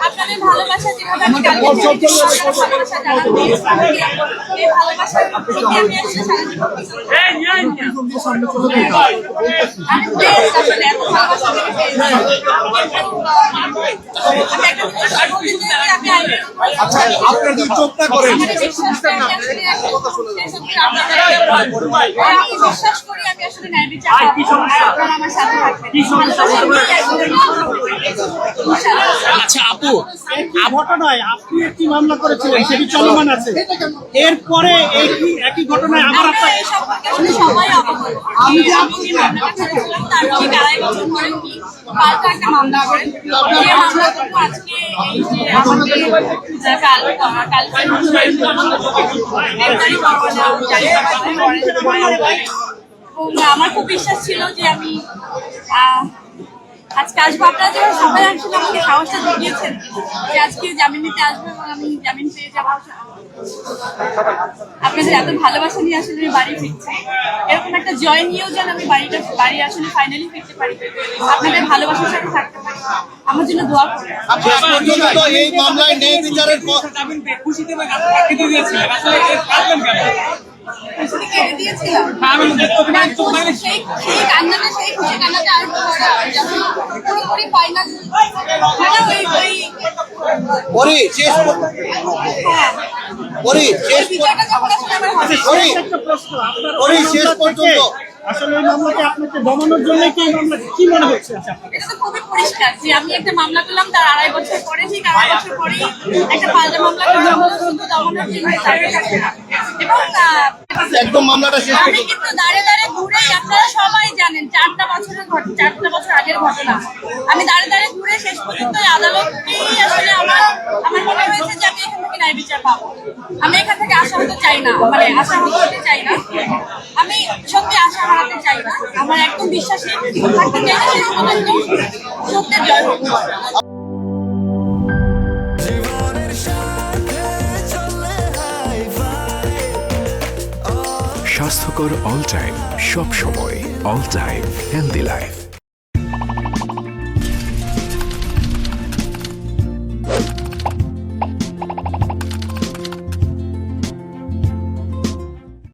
আপনাদের ভালোবাসা যেভাবে আমি কালকে ভালোবাসা জানাতে এই ভালোবাসার প্রতি আমি আসলে সারা জীবন আসলে এত ভালোবাসা আমি একটা আপনার দুই চোখটা করেন আমি বিশ্বাস করি আমি আসলে ন্যায় বিচার আপনারা আমার সাথে আচ্ছা আপু, ঘটনায় আপনি একটি মামলা করেছিলেন, সেটি চলমান আছে। এরপরে একই ঘটনায় আবার আপনার সবাই অবগত। আমি যে মামলাটা করেছিলাম তার ঠিক 2.5 বছর পরে কি পাল্টা একটা মামলা করেন। যে মামলাটুকু আজকে এই যে আমাদের কালকে গ্রেপ্তারি পরোয়ানা জারি করেন। এবং আমার খুব বিশ্বাস ছিল যে আমি আজকে আসবো। আপনারা যেভাবে সবাই আসলে আমাকে সাহসটা জুগিয়েছেন যে আজকে জামিন নিতে আসবো এবং আমি জামিন পেয়ে যাবো। আপনাদের এত ভালোবাসা নিয়ে আসলে আমি বাড়ি ফিরছি, এরকম একটা জয় নিয়েও যেন আমি বাড়ি আসলে ফাইনালি ফিরতে পারি, আপনাদের ভালোবাসার সাথে থাকতে পারি, আমার জন্য দোয়া করবেন। এই মামলায় ন্যায় বিচারের খুশিতে দিয়েছিলেন, আসলে কেটে দিয়েছিলাম সেই কান্নাটা, সেই খুশি কান্নাটা আর যখন পুরোপুরি ফাইনাল শেষ পর্যন্ত আসলে এই মামলাকে আপনাকে দমানোর জন্য কি মনে হচ্ছে? এটা তো খুবই পরিষ্কার যে আমি একটা মামলা করলাম, তার 2.5 বছর পরে, ঠিক 2.5 বছর পরেই একটা পাল্টা মামলা করা হলো শুধু দমানোর জন্য। এবং একদম মামলাটা শেষ। আমি কিন্তু দাঁড়ে দাঁড়ে ঘুরে, আপনারা সবাই জানেন 4টা বছর আগের ঘটনা, আমি দাঁড়ে দাঁড়ে ঘুরে শেষ পর্যন্ত আদালতকেই আসলে আমার মনে হয়েছে যে আমি এখান থেকে ন্যায় বিচার পাবো। আমি এখান থেকে আশা হতে চাই না, মানে আশা হতে চাই না, আমি সত্যি আশা হারাতে চাই না, আমার একদম বিশ্বাস থাকতে চাই না শেষ পর্যন্ত সত্যের জয় হোক। স্বাস্থ্যকর অল টাইম, সব সময় অল টাইম হেলদি লাইফ।